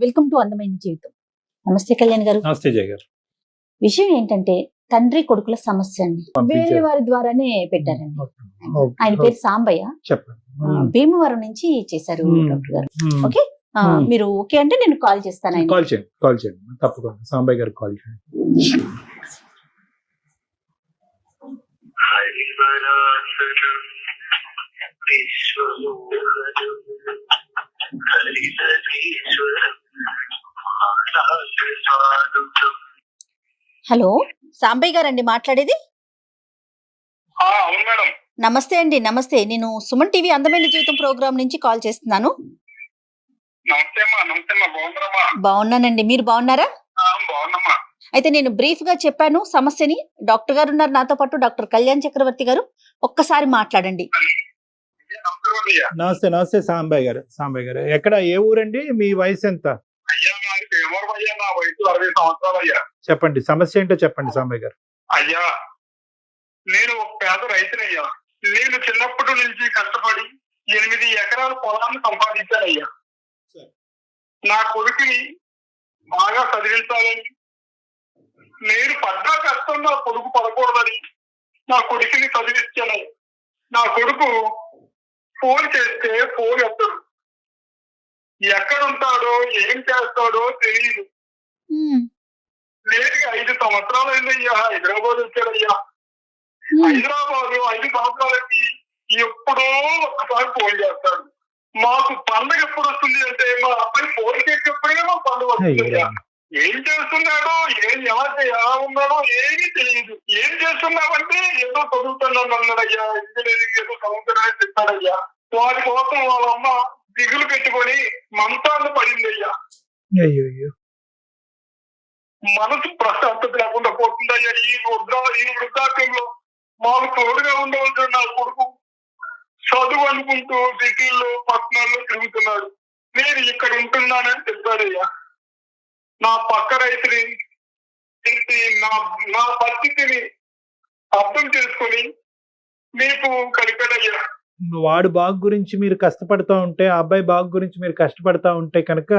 Welcome to అందమైన జీవితం. నమస్తే కళ్యాణ్ గారు. నమస్తే జయ గారు. విషయం ఏంటంటే తండ్రి కొడుకుల సమస్య అండి. వేరే వారి ద్వారానే పెట్టారండి. ఆయన పేరు సాంబయ్య. చెప్పండి. భీమవరం నుంచి చేశారు డాక్టర్ గారు. ఓకే, మీరు ఓకే అంటే నేను కాల్ చేస్తాను. కాల్ చేయండి తప్పకుండా. సాంబయ్య గారికి కాల్ చేయండి. హలో, సాంబయ్య గారండి మాట్లాడేది? అవును మేడం. నమస్తే అండి. నమస్తే, నేను సుమన్ టీవీ అందమైన జీవితం ప్రోగ్రామ్ నుంచి కాల్ చేస్తున్నాను. నమస్తే అమ్మా. బాగున్నారమ్మా? బాగున్నానండి, మీరు బాగున్నారా? బాగున్నామ్మా. అయితే నేను బ్రీఫ్ గా చెప్పాను సమస్యని. డాక్టర్ గారు ఉన్నారు నాతో పాటు, డాక్టర్ కళ్యాణ్ చక్రవర్తి గారు. ఒక్కసారి మాట్లాడండి. నమస్తే సాంబయ్య గారు. ఎక్కడ, ఏ ఊరండి? మీ వయసు ఎంత? అయ్యా నాది భీమవరం అయ్యా. నా వయసు 60 సంవత్సరాలు అయ్యా. చెప్పండి, సమస్య ఏంటో చెప్పండి సాంబయ్య గారు. అయ్యా, నేను ఒక పేద రైతునయ్యా. నేను చిన్నప్పటి నుంచి కష్టపడి 8 ఎకరాల పొలాన్ని సంపాదించానయ్యా. నా కొడుకుని బాగా చదివించాలని, నేను పడ్డా కష్టం నా కొడుకు పడకూడదని నా కొడుకుని చదివించాను. నా కొడుకు ఫోన్ చేస్తే ఫోన్ ఎత్తడు. ఎక్కడుంటాడో ఏం చేస్తాడో తెలియదు. లేటుగా 5 సంవత్సరాలు అయిందయ్యా. హైదరాబాద్ వచ్చాడయ్యా. హైదరాబాద్ 5 సంవత్సరాలకి ఎప్పుడో ఒక్కసారి ఫోన్ చేస్తాడు. మాకు పండుగ ఎప్పుడు వస్తుంది అంటే మా అబ్బాయి ఫోన్ చేసేప్పుడే మా పండుగ వస్తుందయ్యా. ఏం చేస్తున్నాడో, ఎలా ఉన్నాడో ఏమీ తెలియదు. ఏం చేస్తున్నామంటే ఏదో చదువుతున్నాను అన్నాడయ్యా. ఇంజనీరింగ్ ఏదో చదువుతున్నానని చెప్పాడయ్యా. వారి కోసం వాళ్ళ అమ్మ దిగులు పెట్టుకొని మంతాన్ని పడిందయ్యా. మనసు ప్రశాంతత లేకుండా పోతుందయ్యా. ఈ వృద్ధాప్యంలో మాకు తోడుగా ఉండవలసిన నా కొడుకు చదువు అనుకుంటూ సిటీల్లో పట్టణాల్లో తిరుగుతున్నాడు. నేను ఇక్కడ ఉంటున్నానని చెప్పారయ్యా. నా పక్క రైతుని నా పరిస్థితిని అర్థం చేసుకుని మీకు కలిపాడయ్యా. వాడు బాగు గురించి మీరు కష్టపడతా ఉంటే, ఆ అబ్బాయి బాగు గురించి మీరు కష్టపడతా ఉంటే కనుక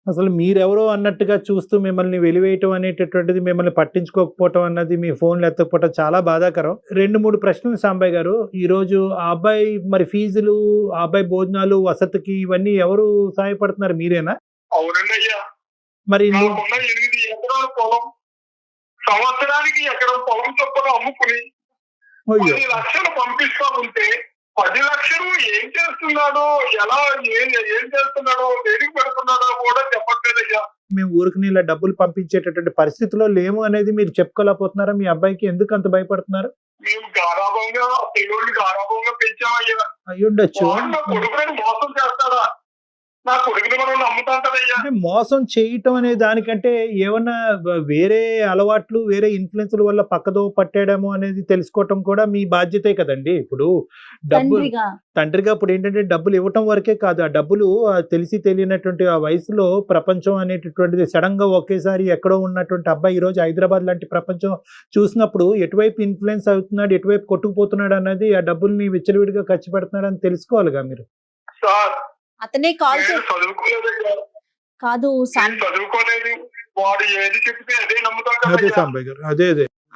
అసలు మీరెవరో అన్నట్టుగా చూస్తూ మిమ్మల్ని వెలివేయటం అనేటటువంటిది, మిమ్మల్ని పట్టించుకోకపోవటం అన్నది, మీ ఫోన్లు ఎత్తకపోవటం చాలా బాధాకరం. 2-3 ప్రశ్నలు సాంబయ్య గారు. ఈరోజు ఆ అబ్బాయి మరి ఫీజులు, ఆ అబ్బాయి భోజనాలు, వసతికి ఇవన్నీ ఎవరు సహాయపడుతున్నారు? మీరేనా? అవునండి అయ్యా. మరి 8 ఎకరాల పొలం, సంవత్సరానికి ఎకరం పొలం చొప్పున అమ్ముకుని 10 లక్షలు పంపిస్తా ఉంటే 10 లక్షలు ఏం చేస్తున్నాడో, ఏం చేస్తున్నాడో, దేనికి పెడుతున్నాడో కూడా చెప్పట్లేదయ్యా. మేము ఊరికి ఇలా డబ్బులు పంపించేటటువంటి పరిస్థితిలో లేము అనేది మీరు చెప్పుకోలేకపోతున్నారా? మీ అబ్బాయికి ఎందుకు అంత భయపడుతున్నారు? మేము గారాభంగా పిల్లల్ని గారాభంగా పెంచామయ్యా. అయ్యుండొచ్చు. నా కొడుకుని మోసం చేస్తాడా? నా కొడుకుని మనం నమ్ముతాంటదయ్యా. మోసం చేయటం అనే దానికంటే ఏమన్నా వేరే అలవాట్లు, వేరే ఇన్ఫ్లుయెన్స్ల వల్ల పక్కదో పట్టాడేమో అనేది తెలుసుకోవటం కూడా మీ బాధ్యతే కదండి. ఇప్పుడు తండ్రిగా ఇప్పుడు ఏంటంటే డబ్బులు ఇవ్వటం వరకే కాదు, ఆ డబ్బులు తెలిసి తెలియనటువంటి ఆ వయసులో ప్రపంచం అనేటటువంటిది సడన్ గా ఒకేసారి ఎక్కడో ఉన్నటువంటి అబ్బాయి ఈ రోజు హైదరాబాద్ లాంటి ప్రపంచం చూసినప్పుడు ఎటువైపు ఇన్ఫ్లుయెన్స్ అవుతున్నాడు, ఎటువైపు కొట్టుకుపోతున్నాడు అన్నది, ఆ డబ్బుల్ని విచ్చలవిడిగా ఖర్చు పెడుతున్నాడు అని తెలుసుకోవాలిగా మీరు. అతనే కాల్ కాదు, చదువుకోలేదు. వాడు ఏది చెప్తే అదే నమ్ముతాడు. అదే సాంబయ్య గారు, అదే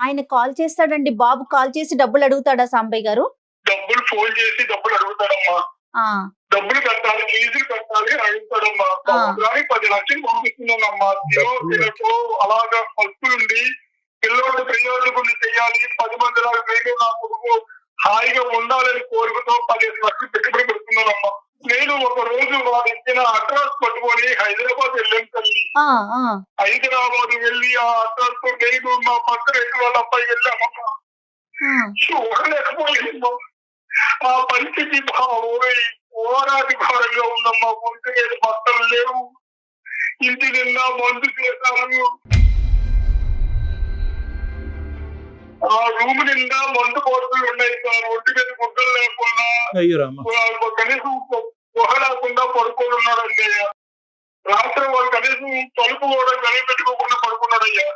ఆయన కాల్ చేస్తాడండి. బాబు కాల్ చేసి డబ్బులు అడుగుతాడా సాంబయ్య గారు? డబ్బులు ఫోన్ చేసి డబ్బులు అడుగుతాడమ్మా. డబ్బులు కట్టాలి, ఫీజులు కట్టాలి అడుగుతాడమ్మా. 10 లక్షలు పంపిస్తున్నానమ్మా. అలాగా ఖర్చులుండి పిల్లలు ప్రయోజకులు చేయాలి. 10 మంది లాగా నా కొడుకు హాయిగా ఉండాలని కోరికతో 15 లక్షలు పెట్టుబడి పెడుతున్నానమ్మా. నేను ఒక రోజు వాడు ఇచ్చిన అడ్రస్ పట్టుకొని హైదరాబాద్ వెళ్ళాను తల్లి. హైదరాబాద్ వెళ్ళి ఆ అడ్రస్ తో నేను మా పక్క రైతు వాళ్ళ అబ్బాయి వెళ్ళామమ్మా. చూడలేకపోయిందమ్మా. ఆ పరిస్థితి ఓరాది ఘోరంగా ఉందమ్మా. ఒంటి బట్టలు లేవు, ఇంటి నిండా మందు చేశాను. ఆ రూమ్ నిండా మందు బాటిల్ ఉన్నాయి సార్. ఒంటి మీద గుడ్డలు లేకుండా కనీసం గుహ లేకుండా పడుకొని ఉన్నాడండి. రాత్రి వాడు కనీసం తలుపు కూడా కనిపెట్టుకోకుండా పడుకున్నాడయ్యా.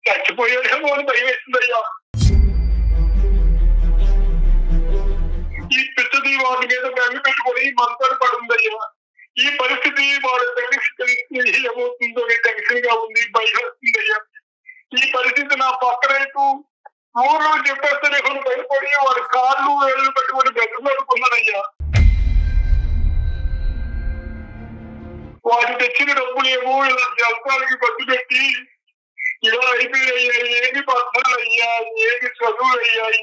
చచ్చిపోయాడేమో అని భయం వేసిందయ్యా. ఈ పిచ్చది వాటి మీద బెంగ పెట్టుకుని మంచాలు పడుందయ్యా. ఈ పరిస్థితి వాళ్ళ తల్లికి తెలిసి ఏమవుతుందో టెన్షన్ గా ఉంది, భయం వస్తుంది అయ్యా. ఈ పరిస్థితి నా పక్క రైతు ఊర్లో చెప్పేస్తే భయపడి వాడి కాళ్ళు వేళ్ళు పెట్టుకుని బెద్దలాడుకున్నాడయ్యా. వాడు తెచ్చిన డబ్బులు ఏమో ఇలా జలసాలకి ఖర్చు పెట్టి ఇలా అయిపోయాయ్యా. ఏది పద్ధతులు అయ్యా, ఏది చదువులు అయ్యాయి.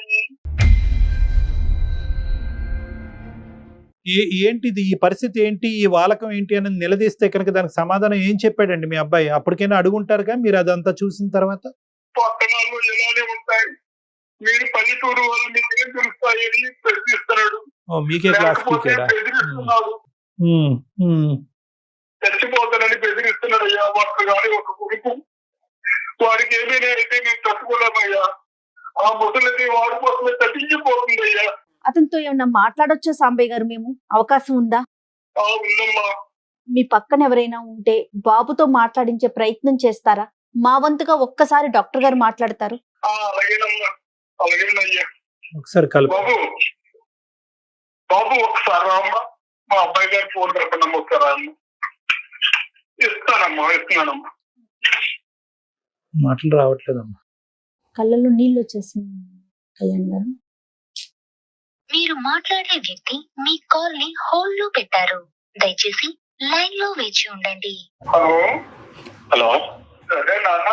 ఏంటిది ఈ పరిస్థితి ఏంటి, ఈ వాలకం ఏంటి అని నిలదీస్తే కనుక దానికి సమాధానం ఏం చెప్పాడండి మీ అబ్బాయి? అప్పటికైనా అడుగుంటారుగా మీరు అదంతా చూసిన తర్వాత. పట్టణాల్లో ఇలానే ఉంటాయి, మీరు పల్లెటూరు వాళ్ళు మీకు ఏం తెలుస్తాయని ప్రశ్నిస్తున్నాడు. మీకే క్లాస్ పీకాడా? బెదిరిస్తున్నాడు, చచ్చిపోతానని బెదిరిస్తున్నాడు అయ్యా. వాడు కానీ ఒక కొడుకు, వాడికి ఏమైనా అయితే నేను తట్టుకోలేమయ్యా. ఆ ముసలిది వాడి కోసమే తగ్గించిపోతుంది అయ్యా. అతనితో ఏమన్నా మాట్లాడొచ్చా సాంబయ్య గారు? మేము అవకాశం ఉందా? ఉందమ్మా. మీ పక్కన ఎవరైనా ఉంటే బాబుతో మాట్లాడించే ప్రయత్నం చేస్తారా? మా వంతుగా ఒక్కసారి డాక్టర్ గారు మాట్లాడతారు. అలాగేనమ్మా, అలాగేనయ్యా. ఒకసారి కలుపు బాబు ఒకసారి అమ్మా, మా అబ్బాయి గారి ఫోన్ కలపండి ఒకసారి అమ్మ. ఇస్తున్నానమ్మా. మాటలు రావట్లేదమ్మా, కళ్ళలో నీళ్ళు వచ్చేసింది కళ్యాణ్ గారు. మీరు మాట్లాడే వ్యక్తి మీ కాల్ ని హోల్డ్ లో పెట్టారు, దయచేసి లైన్ లో వేచి ఉండండి. హలో సరే నాన్న,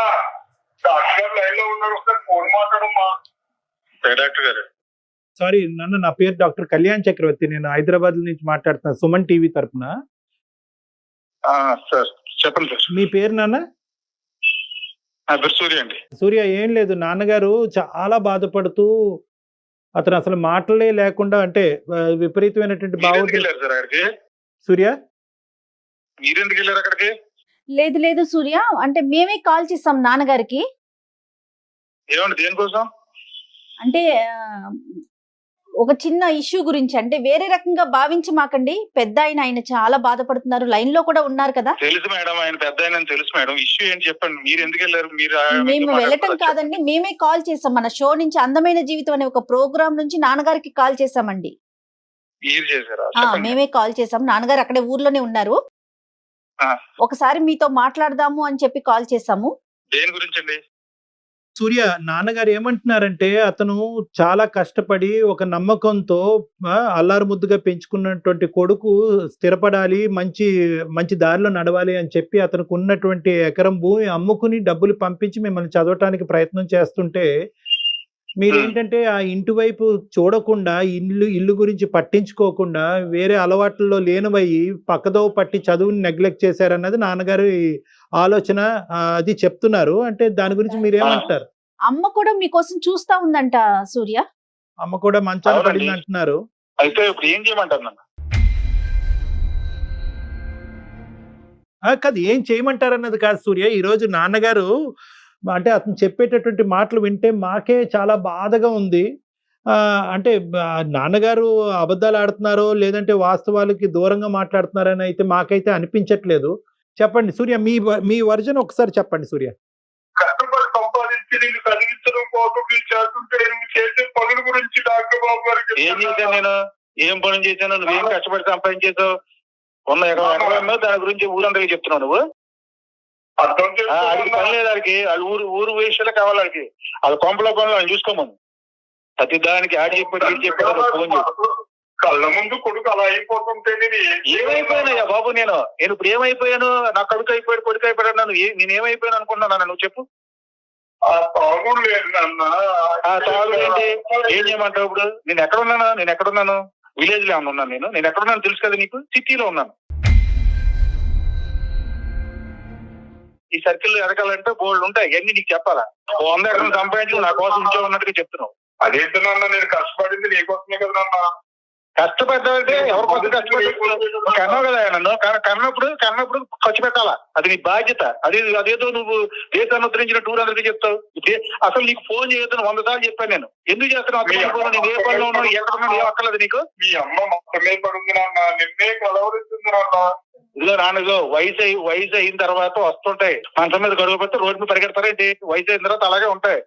డాక్టర్ గారు లైన్ లో ఉన్నారు, ఒకసారి ఫోన్ మాట్లాడమ్మా. డాక్టర్ గారు సారీ నాన్న, నా పేరు డాక్టర్ కళ్యాణ్ చక్రవర్తి, నేను హైదరాబాద్ నుంచి మాట్లాడుతున్నా, సుమన్ టీవీ తరఫున. సార్ చెప్పండి సార్. మీ పేరు నాన్న? సూర్య అండి. సూర్య, ఏం లేదు, నాన్నగారు చాలా బాధపడుతూ అతను అసలు మాటలే లేకుండా, అంటే విపరీతమైనటువంటి భావోద్వేగాలు. సూర్య, మీరెందుకు వెళ్ళారు అక్కడికి? లేదు సూర్య, అంటే మేమే కాల్ చేస్తాం నాన్నగారికి. ఏమండి, దేనికోసం? అంటే ఒక చిన్న ఇష్యూ గురించి, అంటే వేరే రకంగా భావించి మాకండి. పెద్ద ఆయన చాలా బాధపడుతున్నారు, లైన్ లో కూడా ఉన్నారు కదా. తెలుసు మేడం, ఆయన పెద్ద ఆయన తెలుసు మేడం. ఇష్యూ ఏంటి చెప్పండి, మీరు ఎందుకు వెళ్ళారు? మేము వెళ్ళటం కాదండి, మేమే కాల్ చేసాం. మన షో నుంచి అందమైన జీవితం అనే ఒక ప్రోగ్రామ్ నుంచి నాన్నగారికి కాల్ చేసామండి. మీరు చేశారా? మేమే కాల్ చేసాం, నాన్నగారు అక్కడే ఊర్లోనే ఉన్నారు. ఒకసారి మీతో మాట్లాడదాము అని చెప్పి కాల్ చేసాము. దేని గురించి అండి? సూర్య, నాన్నగారు ఏమంటున్నారంటే అతను చాలా కష్టపడి ఒక నమ్మకంతో అల్లారు ముద్దుగా పెంచుకున్నటువంటి కొడుకు స్థిరపడాలి, మంచి దారిలో నడవాలి అని చెప్పి అతనికి ఉన్నటువంటి ఎకరం భూమి అమ్ముకుని డబ్బులు పంపించి మిమ్మల్ని చదవటానికి ప్రయత్నం చేస్తుంటే, మీరేంటంటే ఆ ఇంటి వైపు చూడకుండా, ఇల్లు గురించి పట్టించుకోకుండా వేరే అలవాట్లలో లేనివయ్యి పక్కదో పట్టి చదువుని నెగ్లెక్ట్ చేశారన్నది నాన్నగారి ఆలోచన. అది చెప్తున్నారు, అంటే దాని గురించి మీరేమంటారు? అమ్మ కూడా మీకోసం చూస్తా ఉందంట సూర్య. అమ్మ కూడా మంచాన పడింది అంటున్నారు. అయితే ఇప్పుడు ఏం చేయమంటారు? కాదు, ఏం చేయమంటారు అన్నది కాదు సూర్య. ఈ రోజు నాన్నగారు అంటే అతను చెప్పేటటువంటి మాటలు వింటే మాకే చాలా బాధగా ఉంది. అంటే నాన్నగారు అబద్ధాలు ఆడుతున్నారో లేదంటే వాస్తవాలకి దూరంగా మాట్లాడుతున్నారని అయితే మాకైతే అనిపించట్లేదు. చెప్పండి సూర్య, మీ వర్జన్ ఒకసారి చెప్పండి సూర్య. కష్టపడి సంపాదించి నేను చదివించడం కోసం మీరు చేస్తుంటే చేసే పనుల గురించి డాక్టర్ బాబు గారికి ఏం చేశాను? నేను ఏం పనులు చేశాను? నువ్వేం కష్టపడి సంపాదించేసావు? ఉన్న ఎకరం దాని గురించి ఊరందరికీ చెప్తున్నావు నువ్వు. పని లేదు వాడికి, వాళ్ళు ఊరు విషయాలు కావాలి వాడికి. అది కొంపలో పనులు వాళ్ళు చూసుకోమని ప్రతి దానికి ఆడి చెప్పాడు ఫోన్ చెప్పి కళ్ళ ముందు కొడుకు అలా అయిపోతుంటే ఏమైపోయానయ్యా బాబు? నేను ఇప్పుడు ఏమైపోయాను? నా కొడుకు అయిపోయాడు, కొడుకు అయిపోయాడు. నేను ఏమైపోయాను అనుకుంటున్నాను? నువ్వు చెప్పు. ఆ తాగుడు లేదు నాన్న. ఆ తాగుడు ఏంటి? ఏం చేయమంటావు ఇప్పుడు? నేను ఎక్కడున్నాను? విలేజ్ లో ఉన్నాను. నేను ఎక్కడున్నాను తెలుసు కదా నీకు? సిటీలో ఉన్నాను. ఈ సర్కిల్ ఎదగాలంటే బోల్డ్ ఉంటాయి, ఇవన్నీ నీకు చెప్పాలా? 100 ఎకరం సంపాదించి నా కోసం ఉంచే ఉన్నట్టుగా చెప్తున్నావు. అదేంటన్నా, నేను కష్టపడింది నీకోసమే కదా నాన్న. కష్టపడ్డావంటే ఎవరి కోసం కష్టపడి కన్నావు కదా నన్ను. కన్నప్పుడు ఖర్చు పెట్టాలా, అది నీ బాధ్యత. అదేదో నువ్వు దేశాన్ని ఉద్ధరించిన టూర్ అందరికీ చెప్తావు. అసలు నీకు ఫోన్ చేయొద్దని 100 సార్లు చెప్పాను. నేను ఎందుకు చేస్తున్నావు? నేను ఏ పనిలో ఉన్నావు, ఎక్కడున్నాను, ఏం అక్కర్లేదు నీకు. మీ అమ్మ మొత్తమే పడుంది నాన్న, నిన్నే కలవరిస్తుంది నాన్న. ఇదిగో నాన్నగో, వయసు అయిన తర్వాత వస్తుంటాయి. మంచం మీద గడువు పెడితే రోడ్డు మీద పరిగెడతారేంటి? వయసు అయిన తర్వాత అలాగే ఉంటాయి.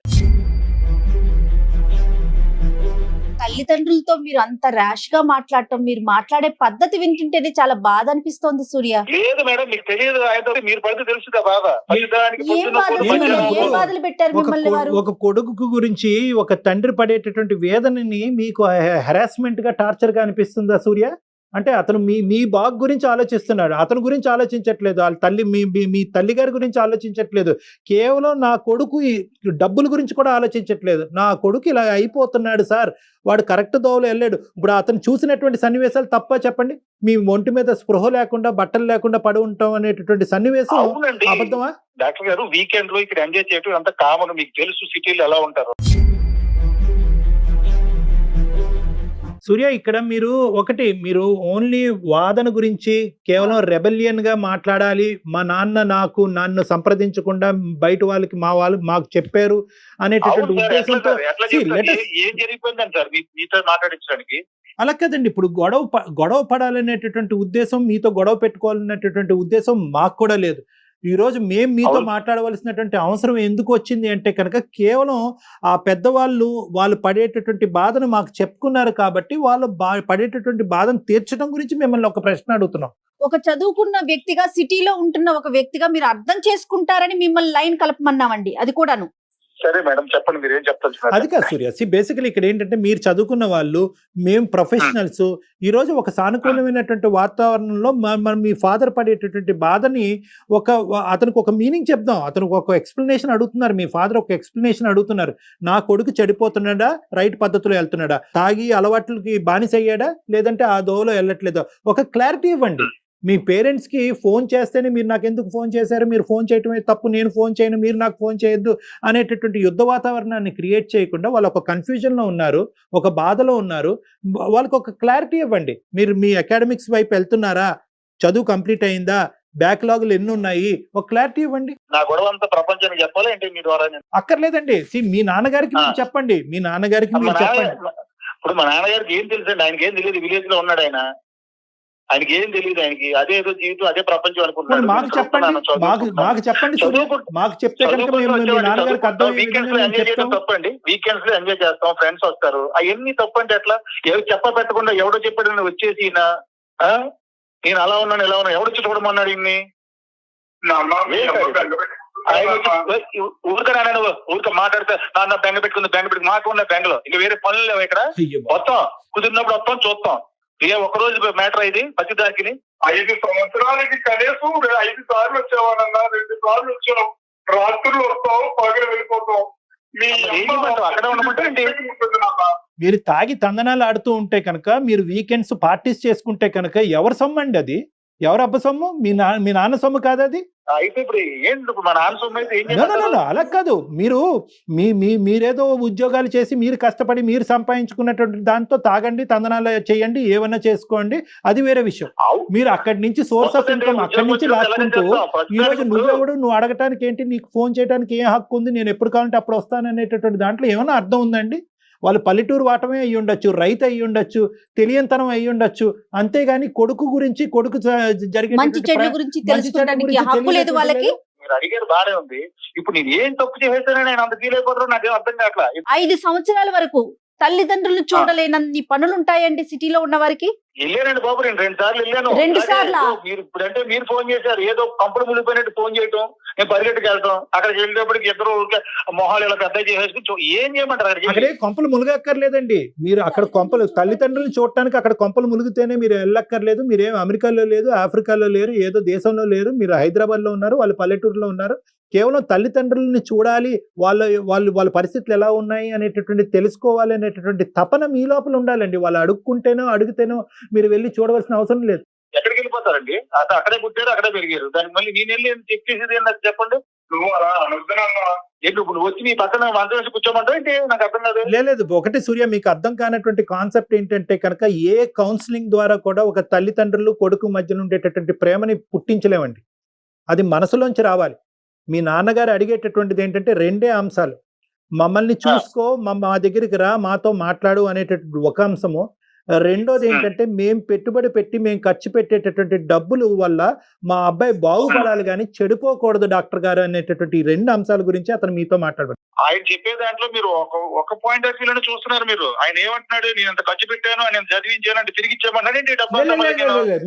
తల్లిదండ్రులతో మీరు అంత ర్యాష్ గా మాట్లాడటం, మీరు మాట్లాడే పద్ధతి వింటుంటేనే చాలా బాధ అనిపిస్తోంది సూర్య. లేదు మేడం, మీకు తెలియదు. ఆయన మీరు పడితే తెలుసుదా బాధ. ప్రతిదానికి ఏం పొద్దున్న బాధలు పూట మేడం, పెట్టారు? ఏం మధ్యాహ్నం బాధలు పెట్టారు ఒక మిమ్మల్ని వారు? ఒక కొడుకు గురించి ఒక తండ్రి పడేటటువంటి వేదనని మీకు హెరాస్మెంట్ గా టార్చర్ గా అనిపిస్తుందా సూర్య? అంటే అతను మీ బాగ్ గురించి ఆలోచిస్తున్నాడు, అతని గురించి ఆలోచించట్లేదు, వాళ్ళ తల్లి మీ తల్లి గారి గురించి ఆలోచించట్లేదు, కేవలం నా కొడుకు ఈ డబ్బుల గురించి కూడా ఆలోచించట్లేదు. నా కొడుకు ఇలా అయిపోతున్నాడు సార్, వాడు కరెక్ట్ దోవలో వెళ్ళాడు. ఇప్పుడు అతను చూసినటువంటి సన్నివేశాలు తప్ప చెప్పండి? మీ ఒంటి మీద స్పృహ లేకుండా బట్టలు లేకుండా పడి ఉంటాం అనేటటువంటి సన్నివేశం అవునండి అబద్ధమా? డాక్టర్ గారు, వీకెండ్ లో ఇక్కడ ఎంజాయ్ చేయడం అంత కామన్. మీకు తెలుసు సిటీలో ఎలా ఉంటారు. సూర్య, ఇక్కడ మీరు ఓన్లీ వాదన గురించి కేవలం రెబెలియన్ గా మాట్లాడాలి, మా నాన్న నన్ను సంప్రదించకుండా బయట వాళ్ళకి మాకు చెప్పారు అనేటటువంటి ఉద్దేశంతో ఏం జరిగిపోయిందని సార్ మీతో మాట్లాడించడానికి? అలా కదండి. ఇప్పుడు గొడవ పడాలనేటటువంటి ఉద్దేశం, మీతో గొడవ పెట్టుకోవాలనేటటువంటి ఉద్దేశం మాకు కూడా లేదు. ఈ రోజు మేము మీతో మాట్లాడవలసినటువంటి అవసరం ఎందుకు వచ్చింది అంటే కనుక కేవలం ఆ పెద్దవాళ్ళు వాళ్ళు పడేటటువంటి బాధను మాకు చెప్పుకున్నారు కాబట్టి వాళ్ళు పడేటటువంటి బాధను తీర్చడం గురించి మిమ్మల్ని ఒక ప్రశ్న అడుగుతున్నాం. ఒక చదువుకున్న వ్యక్తిగా, సిటీలో ఉంటున్న ఒక వ్యక్తిగా మీరు అర్థం చేసుకుంటారని మిమ్మల్ని లైన్ కలపమన్నామండి. అది కూడాను. సరే మేడం, చెప్పండి, మీరు ఏం చెప్తారు? అది కాదు సూర్య, బేసికలీ ఇక్కడ ఏంటంటే మీరు చదువుకున్న వాళ్ళు, మేము ప్రొఫెషనల్స్. ఈ రోజు ఒక సానుకూలమైనటువంటి వాతావరణంలో మీ ఫాదర్ పడేటటువంటి బాధని అతనికి ఒక మీనింగ్ చెప్దాం. అతనికి ఒక ఎక్స్ప్లెనేషన్ అడుగుతున్నారు, మీ ఫాదర్ ఒక ఎక్స్ప్లెనేషన్ అడుగుతున్నారు. నా కొడుకు చెడిపోతున్నాడా, రైట్ పద్ధతిలో వెళ్తున్నాడా, తాగి అలవాట్లకి బానిస అయ్యాడా, లేదంటే ఆ దోవలో వెళ్ళట్లేదా, ఒక క్లారిటీ ఇవ్వండి. మీ పేరెంట్స్కి ఫోన్ చేస్తేనే మీరు నాకు ఎందుకు ఫోన్ చేశారు, మీరు ఫోన్ చేయటమే తప్పు, నేను ఫోన్ చేయను, మీరు నాకు ఫోన్ చేయొద్దు అనేటటువంటి యుద్ధ వాతావరణాన్ని క్రియేట్ చేయకుండా వాళ్ళు ఒక కన్ఫ్యూజన్లో ఉన్నారు, ఒక బాధలో ఉన్నారు. వాళ్ళకి ఒక క్లారిటీ ఇవ్వండి. మీరు మీ అకాడమిక్స్ వైపు వెళ్తున్నారా, చదువు కంప్లీట్ అయిందా, బ్యాక్లాగులు ఎన్ని ఉన్నాయి, ఒక క్లారిటీ ఇవ్వండి. నా గొడవ అంతా ప్రపంచానికి చెప్పాలి అంటే మీ ద్వారా? అక్కర్లేదండి. మీ నాన్నగారికి మీరు చెప్పండి, మీ నాన్నగారికి మీరు చెప్పండి. ఇప్పుడు మా నాన్నగారికి ఏం తెలుసండి? ఆయనకి ఏం తెలియదు. విలేజ్ లో ఉన్నాడు ఆయనకి ఏం తెలియదు. ఆయనకి అదే ఏదో జీవితం, అదే ప్రపంచం అనుకుంటున్నాడు. మాకు చెప్పండి, మాకు చెప్పండి, మాకు చెప్తే తప్పండి. వీకెండ్స్ లో ఎంజాయ్ చేస్తాం, ఫ్రెండ్స్ వస్తారు, అవన్నీ తప్పంటే ఎట్లా? చెప్ప పెట్టకుండా ఎవడో చెప్పాడు వచ్చేసి నేను అలా ఉన్నాను ఇలా ఉన్నాను, ఎవడొచ్చి చూడమన్నాడు ఇన్ని? ఊరికే మాట్లాడితే నాన్న బెంగ పెట్టుకుని మాకు ఉన్న బెంగలో ఇంకా వేరే పనులు లేవు ఇక్కడ. మొత్తం కుదిరినప్పుడు వస్తాం, చూస్తాం. ఒక రోజు మ్యాటర్ ఇది. ప్రతిదానికి 5 సంవత్సరాలకి కనీసం 5 సార్లు వచ్చావానన్నా, 2 సార్లు వచ్చావు. రాత్రులు వస్తావు, పగలు వెళ్ళిపోతావు. అక్కడ ఉండమంటే మీరు తాగి తందనాలు ఆడుతూ ఉంటే కనుక, మీరు వీకెండ్స్ పార్టీస్ చేసుకుంటే కనుక ఎవరు సొమ్ము అండి అది? ఎవరు అబ్బ సొమ్ము? మీ నాన్న సొమ్ము కాదు అది. అయితే ఇప్పుడు ఏంటి మా నాన్న సొమ్ము అయితే ఏం? అలా కాదు. మీరేదో ఉద్యోగాలు చేసి మీరు కష్టపడి మీరు సంపాదించుకున్నటువంటి దాంతో తాగండి, తందనాలు చేయండి, ఏమన్నా చేసుకోండి, అది వేరే విషయం. మీరు అక్కడి నుంచి సోర్స్ ఆఫ్ ఇన్కమ్ అక్కడి నుంచి లాక్కుంటూ ఈ రోజు నువ్వు అడగటానికి ఏంటి, నీకు ఫోన్ చేయడానికి ఏం హక్కు ఉంది, నేను ఎప్పుడు కావాలంటే అప్పుడు వస్తాను అనేటటువంటి దాంట్లో ఏమైనా అర్థం ఉందండి? వాళ్ళు పల్లెటూరు వాటమే అయ్యి ఉండొచ్చు, రైతు అయ్యి ఉండొచ్చు, తెలియనితనం అయ్యి ఉండొచ్చు. అంతేగాని కొడుకు గురించి, కొడుకు జరిగే మంచి చెడు గురించి తెలుసుకోవడానికి హక్కు లేదు వాళ్ళకి. మీరు అడిగారు బాగానే ఉంది. ఇప్పుడు నేను ఏం తప్పు చేసేసానని నేను అంత ఫీల్ అయిపోతాను, నాకేం అర్థం కావట్లా. 5 సంవత్సరాల వరకు తల్లిదండ్రులు చూడలేనన్ని పనులు ఉంటాయండి సిటీలో ఉన్న వారికి. వెళ్ళానండి బాబు, నేను 2 సార్లు వెళ్ళాను. 2 సార్లు మీరు ఇప్పుడంటే మీరు ఫోన్ చేశారు, ఏదో కంపెనీ మునిగిపోయినట్టు ఫోన్ చేయటం, నేను పరిగెట్టుకు వెళ్తాం. అక్కడికి వెళ్ళేటప్పటికి ఇద్దరు మొహాలు ఇలా పెద్ద చేసేసుకుని ఏం చేయమంటారు? అక్కడే కొంపలు మునగక్కర్లేదండి. మీరు అక్కడ కొంపలు తల్లిదండ్రులు చూడటానికి అక్కడ కొంపలు మునిగితేనే మీరు వెళ్ళక్కర్లేదు. మీరేం అమెరికాలో లేదు, ఆఫ్రికాలో లేరు, ఏదో దేశంలో లేరు, మీరు హైదరాబాద్ లో ఉన్నారు, వాళ్ళు పల్లెటూరులో ఉన్నారు. కేవలం తల్లిదండ్రులని చూడాలి, వాళ్ళ పరిస్థితులు ఎలా ఉన్నాయి అనేటటువంటి తెలుసుకోవాలి అనేటటువంటి తపన మీ లోపల ఉండాలండి. వాళ్ళు అడిగితేనో మీరు వెళ్ళి చూడవలసిన అవసరం లేదు. ఎక్కడికి వెళ్ళిపోతారండి? అక్కడే పుట్టారు, అక్కడే పెరిగారు. దానికి మళ్ళీ నేను వెళ్ళి చెక్ చేసేది నాకు చెప్పండి. నువ్వు అలా అనుకున్నాను, నువ్వు వచ్చి నీ పక్కన మంచం వేసి కూర్చోమంటావు ఏంటి? నాకు అర్థం కాదు. లేదు, ఒకటి సూర్య, మీకు అర్థం కానటువంటి కాన్సెప్ట్ ఏంటంటే కనుక, ఏ కౌన్సిలింగ్ ద్వారా కూడా ఒక తల్లిదండ్రులు కొడుకు మధ్యన ఉండేటటువంటి ప్రేమని పుట్టించలేమండి. అది మనసులోంచి రావాలి. మీ నాన్నగారు అడిగేటటువంటిది ఏంటంటే 2 అంశాలు. మమ్మల్ని చూసుకో, మా దగ్గరికి రా, మాతో మాట్లాడు అనేటటువంటి ఒక అంశము. రెండోది ఏంటంటే మేము పెట్టుబడి పెట్టి మేము ఖర్చు పెట్టేటటువంటి డబ్బులు వల్ల మా అబ్బాయి బాగుపడాలి కానీ చెడిపోకూడదు డాక్టర్ గారు అనేటటువంటి ఈ 2 అంశాల గురించి అతను మీతో మాట్లాడబడి. ఆయన చెప్పే దాంట్లో మీరు ఒక పాయింట్ ఆఫ్ వ్యూలోనే చూస్తున్నారు. మీరు ఆయన ఏమంటున్నాడు, నేను అంత ఖర్చు పెట్టాను, ఆయన చదివించాను అంటే తిరిగి ఇచ్చేమన్నాడండి డబ్బు.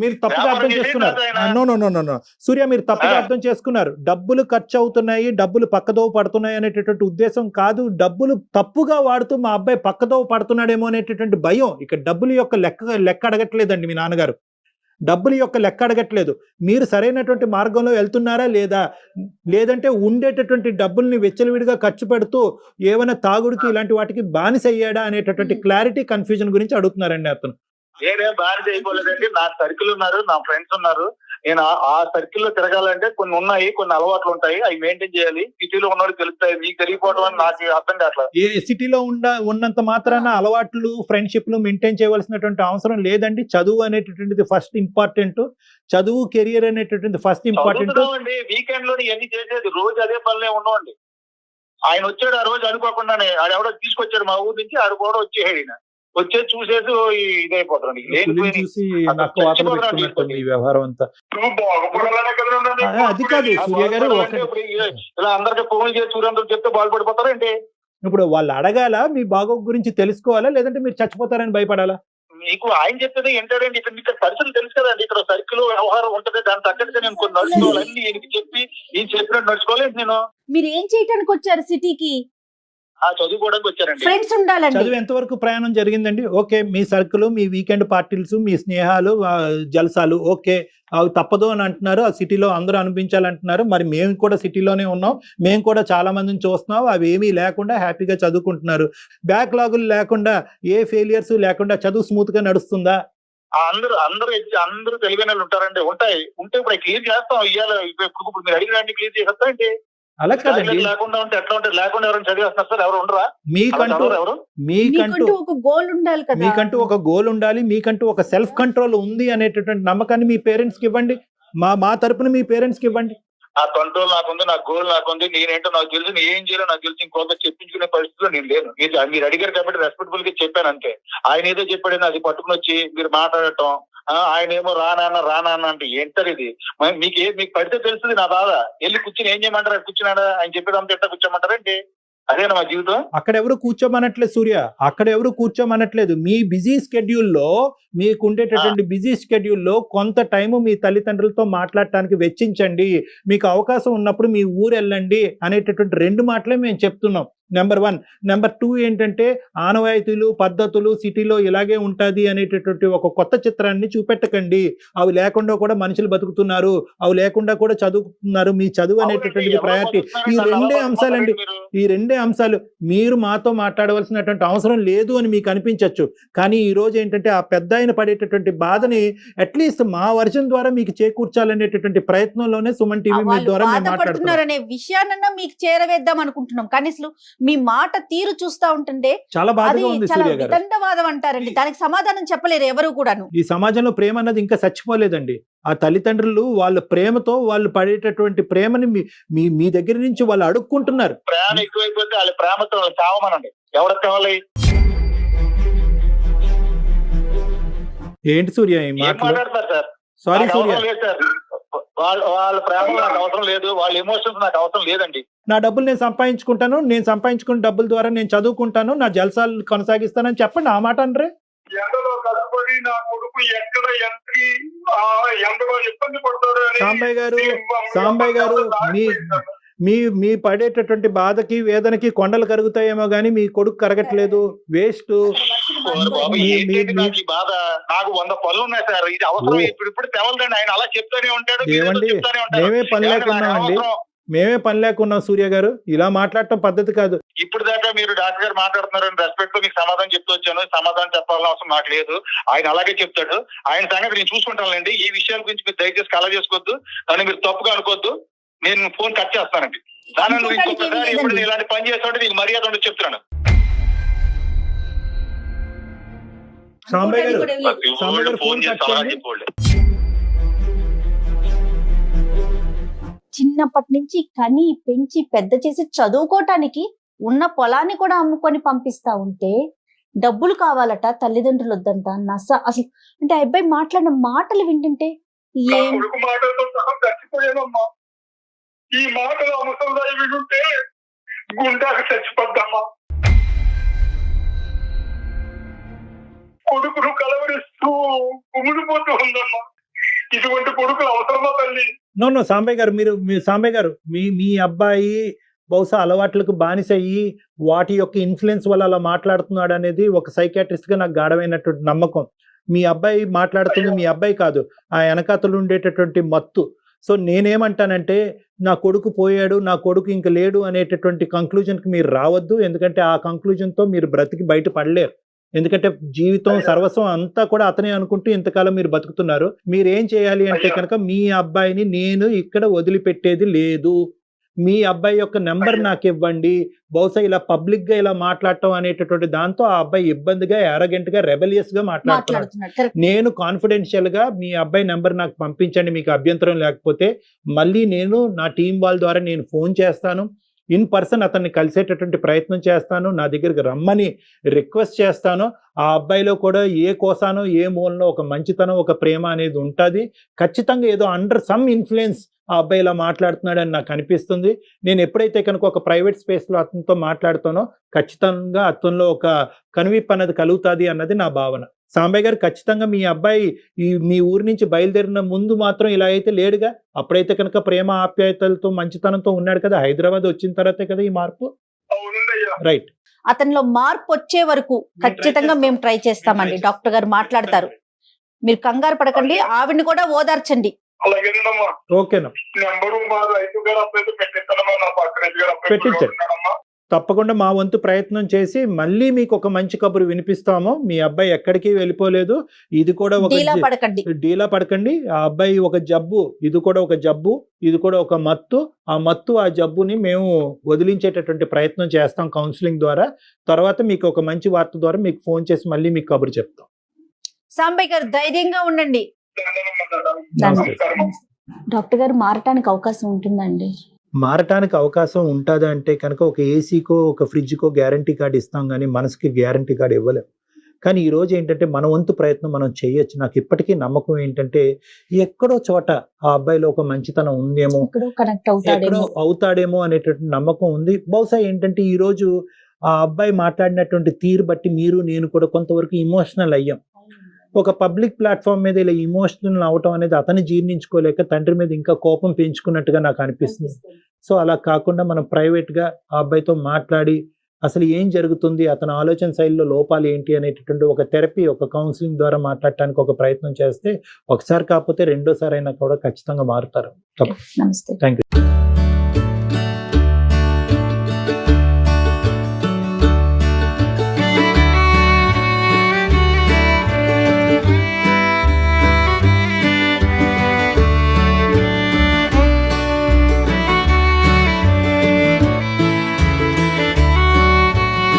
మీరు తప్పుగా అర్థం చేసుకున్నారు. నో సూర్య, మీరు తప్పుగా అర్థం చేసుకున్నారు. డబ్బులు ఖర్చు అవుతున్నాయి, డబ్బులు పక్కదోవ పడుతున్నాయి అనేటటువంటి ఉద్దేశం కాదు. డబ్బులు తప్పుగా వాడుతూ మా అబ్బాయి పక్కదోవ పడుతున్నాడేమో అనేటటువంటి భయం. ఇక్కడ డబ్బుల యొక్క లెక్క అడగట్లేదండి మీ నాన్నగారు. డబ్బుల యొక్క లెక్క అడగట్లేదు. మీరు సరైనటువంటి మార్గంలో వెళ్తున్నారా లేదా, లేదంటే ఉండేటటువంటి డబ్బుల్ని వెచ్చలవిడిగా ఖర్చు పెడుతూ ఏమైనా తాగుడికి ఇలాంటి వాటికి బానిస అయ్యాడా అనేటటువంటి క్లారిటీ కన్ఫ్యూజన్ గురించి అడుగుతున్నారండి అతను. నేనే బానిస అయిపోలేదండి. నా సర్కిల్ ఉన్నారు, నా ఫ్రెండ్స్ ఉన్నారు. నేను ఆ సర్కిల్ లో తిరగాలంటే కొన్ని ఉన్నాయి, కొన్ని అలవాట్లు ఉంటాయి, అవి మెయింటైన్ చేయాలి. సిటీలో ఉన్నవాడికి తెలుస్తాయి, మీకు తెలియకపోవడం అని నాకు అర్థం కావట్లేదు. ఏ సిటీలో ఉన్నంత మాత్రాన అలవాట్లు ఫ్రెండ్షిప్లు మెయింటైన్ చేయవలసినటువంటి అవసరం లేదండి. చదువు అనేటటువంటిది ఫస్ట్ ఇంపార్టెంట్. చదువు కెరియర్ అనేటటువంటి ఫస్ట్ ఇంపార్టెంట్ అండి. వీకెండ్ లో ఇవన్నీ చేసేది రోజు అదే పనులే ఉండవండి. ఆయన వచ్చాడు ఆ రోజు అనుకోకుండానే, ఆడెవడో తీసుకొచ్చాడు మా ఊరు నుంచి, ఆడు కూడా వచ్చేసాడు. వచ్చేది చూసేసి ఇదైపోతాడు. వ్యవహారం అంతా అది కాదు సూర్య గారు. ఇలా అందరికి ఫోన్ చేసి సూర్యంతో చెప్తే బాగుపడిపోతారండి. ఇప్పుడు వాళ్ళు అడగాల, మీ బాగోగు గురించి తెలుసుకోవాలా, లేదంటే మీరు చచ్చిపోతారని భయపడాలా? మీకు ఆయన చెప్పేది ఏంటంటే ఇక్కడ పరిస్థితులు తెలుసు కదండి. ఇక్కడ సర్కిల్ వ్యవహారం ఉంటది, దాని తగ్గట్టుగా నేను కొన్ని నడుచుకోవాలి. అన్ని ఈయనకి చెప్పి ఈయన చెప్పినట్టు నడుచుకోవాలి. నేను మీరు ఏం చేయడానికి వచ్చారు సిటీకి? చదువుకోవడానికి వచ్చారండి. ఫ్రెండ్స్ ఉండాలండి. చదువు ఎంతవరకు ప్రయాణం జరిగిందండి? ఓకే, మీ సర్కిల్, మీ వీకెండ్ పార్టీస్, మీ స్నేహాలు, జల్సాలు ఓకే, అవి తప్పదు అని అంటున్నారు. ఆ సిటీలో అందరూ అనిపించాలంటున్నారు. మరి మేము కూడా సిటీలోనే ఉన్నాం, మేము కూడా చాలా మందిని చూస్తున్నాం. అవి ఏమీ లేకుండా హ్యాపీగా చదువుకుంటున్నారు. బ్యాక్లాగులు లేకుండా, ఏ ఫెయిలియర్స్ లేకుండా చదువు స్మూత్ గా నడుస్తుందా? అందరూ తెలివైన వాళ్ళు ఉంటారండి. ఉంటే ఇప్పుడు క్లియర్ చేస్తాం. ఇప్పుడు మీరు అడిగిన క్లియర్ చేసేస్తాం ఏంటి? అలా కదండి. లేకుండా ఉంటే ఎట్లా ఉంటారు? లేకుండా ఎవరైనా చదివేస్తున్నారు సార్? ఎవరు ఉండరా? మీకంటూ ఒక గోల్ ఉండాలి కదా. మీకంటూ ఒక గోల్ ఉండాలి, మీకంటూ ఒక సెల్ఫ్ కంట్రోల్ ఉంది అనేటటువంటి నమ్మకాన్ని మీ పేరెంట్స్ కి ఇవ్వండి. మా తరపున మీ పేరెంట్స్ కి ఇవ్వండి. ఆ కంట్రోల్ నాకుంది, నా గోల్ నాకుంది, నేనేంటో నాకు తెలుసు, నేను ఏం చేయాలో నాకు తెలుసు. ఇంకొక చెప్పించుకునే పరిస్థితిలో నేను లేను. మీరు అడిగారు కాబట్టి రెస్పెక్టబుల్ గా చెప్పాను అంతే. ఆయన ఏదో చెప్పాడని అది పట్టుకుని వచ్చి మీరు మాట్లాడటం, ఆయన ఏమో రానా అంటే ఏంటారు ఇది? మీకు పడితే తెలుస్తుంది నా బాధ. వెళ్ళి కూర్చుని ఏం చేయమంటారు? కూర్చున్నాడా? ఆయన చెప్పేదంతా ఎట్లా కూర్చోమంటారంటే అదేనా మా జీవితం? అక్కడ ఎవరు కూర్చోమనట్లేదు సూర్య, అక్కడ ఎవరు కూర్చోమనట్లేదు. మీ బిజీ స్కెడ్యూల్లో, మీకుండేటటువంటి బిజీ స్కెడ్యూల్లో కొంత టైము మీ తల్లిదండ్రులతో మాట్లాడటానికి వెచ్చించండి. మీకు అవకాశం ఉన్నప్పుడు మీ ఊరు వెళ్ళండి అనేటటువంటి 2 మాటలే మేము చెప్తున్నాం. నెంబర్ 1. నెంబర్ 2 ఏంటంటే ఆనవాయితీలు, పద్ధతులు సిటీలో ఇలాగే ఉంటుంది అనేటటువంటి ఒక కొత్త చిత్రాన్ని చూపెట్టకండి. అవి లేకుండా కూడా మనుషులు బతుకుతున్నారు, అవి లేకుండా కూడా చదువుతున్నారు. మీ చదువు అనేటటువంటి ప్రయారిటీ. ఈ 2 అంశాలండి, ఈ 2 అంశాలు. మీరు మాతో మాట్లాడవలసినటువంటి అవసరం లేదు అని మీకు అనిపించవచ్చు, కానీ ఈ రోజు ఏంటంటే ఆ పెద్ద ఆయన పడేటటువంటి బాధని అట్లీస్ట్ మా వర్షన్ ద్వారా మీకు చేకూర్చాలనేటటువంటి ప్రయత్నంలోనే సుమన్ టీవీ మీ ద్వారా మేము మాట్లాడుతున్నారనే విషయాన్న మీకు చేరవేద్దాం అనుకుంటున్నాం. కానీ అసలు మీ మాట తీరు చూస్తా ఉంటుంటే చాలా బాధగా ఉంది సూర్య గారు. వితండవాదం అంటారండి, దానికి సమాధానం చెప్పలేరు ఎవరు కూడాను. ఈ సమాజంలో ప్రేమ అన్నది ఇంకా చచ్చిపోలేదండి. ఆ తల్లిదండ్రులు వాళ్ళ ప్రేమతో వాళ్ళు పడేటటువంటి ప్రేమని మీ దగ్గర నుంచి వాళ్ళు అడుక్కుంటున్నారు. ప్రేమ ఎక్కువైపోతే వాళ్ళ ప్రేమతో చావమనండి. ఎవరికి కావాలి? ఏంటి సూర్య ఈ మాట్లాడతారు సార్? సారీ సూర్య, వాళ్ళ ప్రేమ నాకు అవసరం లేదు, వాళ్ళ ఎమోషన్స్ నాకు అవసరం లేదండి. నా డబ్బులు నేను సంపాదించుకుంటాను, నేను సంపాదించుకున్న డబ్బుల ద్వారా నేను చదువుకుంటాను, నా జల్సాలు కొనసాగిస్తానని చెప్పండి. ఆ మాట అనరే? ఎండలో కష్టపడి నా కొడుకు ఎక్కడ ఎండలో ఇబ్బంది పడతాడు. సాంబయ్య గారు మీ పడేటటువంటి బాధకి, వేదనకి కొండలు కరుగుతాయేమో గానీ మీ కొడుకు కరగట్లేదు. వేస్ట్. బాధ నాకు 100 పనులు ఉన్నాయి సార్. ఇది అవసరం. ఇప్పుడు తెవలదండి. ఆయన అలా చెప్తానే ఉంటాడు. ఏమండి, మేమే పని లేకున్నాం సూర్య గారు. ఇలా మాట్లాడటం పద్ధతి కాదు. ఇప్పుడు దాకా మీరు డాక్టర్ గారు మాట్లాడుతున్నారని రెస్పెక్ట్ తో మీకు సమాధానం చెప్తూ వచ్చాను. సమాధానం చెప్పాల్సిన అవసరం నాకు లేదు. ఆయన అలాగే చెప్తాడు. ఆయన సంగతి నేను చూసుకుంటానండి. ఈ విషయాల గురించి మీరు దయచేసి కలవ చేసుకోవద్దు, దాన్ని మీరు తప్పుగా అనుకోవద్దు. నేను ఫోన్ కట్ చేస్తానండి. దాని నువ్వు ఇంకొకసారి ఎప్పుడు ఇలాంటి పని చేస్తాడు నీకు మర్యాద ఉండదు చెప్తున్నాను. సాంబయ్య గారు ఫోన్ కట్ చేయండి. చిన్నప్పటి నుంచి కని పెంచి పెద్ద చేసి చదువుకోవటానికి ఉన్న పొలాన్ని కూడా అమ్ముకొని పంపిస్తా ఉంటే డబ్బులు కావాలట, తల్లిదండ్రులు వద్దంట, అసలు అంటే ఆ అబ్బాయి మాట్లాడిన మాటలు వింటుంటే నా ఏం కొడుకు మాటలతో సహా చచ్చిపోయానమ్మా. ఈ మాటలు అవసరం వింటుంటే గుండాకు చచ్చిపోద్దమ్మా. కొడుకును కలవరిస్తూ కుమిడిపోతూ ఉందమ్మా. ఇటువంటి కొడుకులు అవసరమా తల్లి? నో సాంబయ్య గారు, సాంబయ్య గారు మీ అబ్బాయి బహుశా అలవాట్లకు బానిసయ్యి వాటి యొక్క ఇన్ఫ్లుయెన్స్ వల్ల అలా మాట్లాడుతున్నాడు అనేది ఒక సైకాట్రిస్ట్ గా నాకు గాఢమైనటువంటి నమ్మకం. మీ అబ్బాయి మాట్లాడుతుంది మీ అబ్బాయి కాదు, ఆ వెనకాతలు ఉండేటటువంటి మత్తు. సో నేనేమంటానంటే నా కొడుకు పోయాడు, నా కొడుకు ఇంక లేడు అనేటటువంటి కంక్లూజన్కి మీరు రావద్దు. ఎందుకంటే ఆ కంక్లూజన్తో మీరు బ్రతికి బయట పడలేరు. ఎందుకంటే జీవితం సర్వస్వం అంతా కూడా అతనే అనుకుంటూ ఇంతకాలం మీరు బతుకుతున్నారు. మీరేం చేయాలి అంటే కనుక మీ అబ్బాయిని నేను ఇక్కడ వదిలిపెట్టేది లేదు, మీ అబ్బాయి యొక్క నెంబర్ నాకు ఇవ్వండి. బహుశా ఇలా పబ్లిక్ గా ఇలా మాట్లాడటం అనేటటువంటి దాంతో ఆ అబ్బాయి ఇబ్బందిగా, అరగెంట్ గా, రెబలియస్ గా మాట్లాడుతున్నాడు. నేను కాన్ఫిడెన్షియల్ గా మీ అబ్బాయి నెంబర్ నాకు పంపించండి, మీకు అభ్యంతరం లేకపోతే మళ్ళీ నేను నా టీం వాళ్ళ ద్వారా నేను ఫోన్ చేస్తాను, ఇన్ పర్సన్ అతన్ని కలిసేటటువంటి ప్రయత్నం చేస్తాను, నా దగ్గరికి రమ్మని రిక్వెస్ట్ చేస్తాను. ఆ అబ్బాయిలో కూడా ఏ కోసానో ఏ మూలనో ఒక మంచితనం, ఒక ప్రేమ అనేది ఉంటుంది. ఖచ్చితంగా ఏదో అండర్ సమ్ ఇన్ఫ్లుయెన్స్ ఆ అబ్బాయి ఇలా మాట్లాడుతున్నాడని నాకు అనిపిస్తుంది. నేను ఎప్పుడైతే కనుక ఒక ప్రైవేట్ స్పేస్లో అతనితో మాట్లాడుతానో ఖచ్చితంగా అతనిలో ఒక కనువిప్పు అన్నది కలుగుతుంది అన్నది నా భావన. సాంబయ్య గారు, ఖచ్చితంగా మీ అబ్బాయి మీ ఊరి నుంచి బయలుదేరిన ముందు మాత్రం ఇలా అయితే లేడుగా. అప్పుడైతే కనుక ప్రేమ ఆప్యాయతలతో మంచితనంతో ఉన్నాడు కదా. హైదరాబాద్ వచ్చిన తర్వాతే కదా ఈ మార్పు. రైట్. అతనిలో మార్పు వచ్చే వరకు ఖచ్చితంగా మేము ట్రై చేస్తామండి. డాక్టర్ గారు మాట్లాడతారు, మీరు కంగారు పడకండి, ఆవిడ్ని కూడా ఓదార్చండి. అలాగేనమ్మా. ఓకేనా, నెంబరు మా రైతు గారు అబ్బాయితో పెట్టిస్తానమ్మా. నా పక్కన గారు అబ్బాయి పెట్టించండి. తప్పకుండా మా వంతు ప్రయత్నం చేసి మళ్ళీ మీకు ఒక మంచి కబురు వినిపిస్తాము. మీ అబ్బాయి ఎక్కడికి వెళ్ళిపోలేదు. ఇది కూడా ఒక డీలా పడకండి. ఆ అబ్బాయి ఒక జబ్బు, ఇది కూడా ఒక జబ్బు, ఇది కూడా ఒక మత్తు. ఆ జబ్బుని మేము వదిలించేటటువంటి ప్రయత్నం చేస్తాం కౌన్సిలింగ్ ద్వారా. తర్వాత మీకు ఒక మంచి వార్త ద్వారా మీకు ఫోన్ చేసి మళ్ళీ మీకు కబురు చెప్తాం. సాంబయ్య గారు ధైర్యంగా ఉండండి. డాక్టర్ గారు, మారటానికి అవకాశం ఉంటుందండి? మారటానికి అవకాశం ఉంటుందా అంటే కనుక ఒక ఏసీకో ఒక ఫ్రిడ్జ్కో గ్యారంటీ కార్డు ఇస్తాం, కానీ మనసుకి గ్యారంటీ కార్డు ఇవ్వలేం. కానీ ఈ రోజు ఏంటంటే మన వంతు ప్రయత్నం మనం చేయొచ్చు. నాకు ఇప్పటికీ నమ్మకం ఏంటంటే ఎక్కడో చోట ఆ అబ్బాయిలో ఒక మంచితనం ఉందేమో, ఎక్కడో అవుతాడేమో అనేటటువంటి నమ్మకం ఉంది. బహుశా ఏంటంటే ఈ రోజు ఆ అబ్బాయి మాట్లాడినటువంటి తీరు బట్టి మీరు నేను కూడా కొంతవరకు ఇమోషనల్ అయ్యాం. ఒక పబ్లిక్ ప్లాట్ఫామ్ మీద ఇలా ఇమోషనల్ అవటం అనేది అతను జీర్ణించుకోలేక తండ్రి మీద ఇంకా కోపం పెంచుకున్నట్టుగా నాకు అనిపిస్తుంది. సో అలా కాకుండా మనం ప్రైవేట్గా ఆ అబ్బాయితో మాట్లాడి అసలు ఏం జరుగుతుంది, అతని ఆలోచన శైలిలో లోపాలు ఏంటి అనేటటువంటి ఒక థెరపీ, ఒక కౌన్సిలింగ్ ద్వారా మాట్లాడటానికి ఒక ప్రయత్నం చేస్తే ఒకసారి కాకపోతే రెండోసారి అయినా కూడా ఖచ్చితంగా మారుతారు. నమస్తే. Thank you.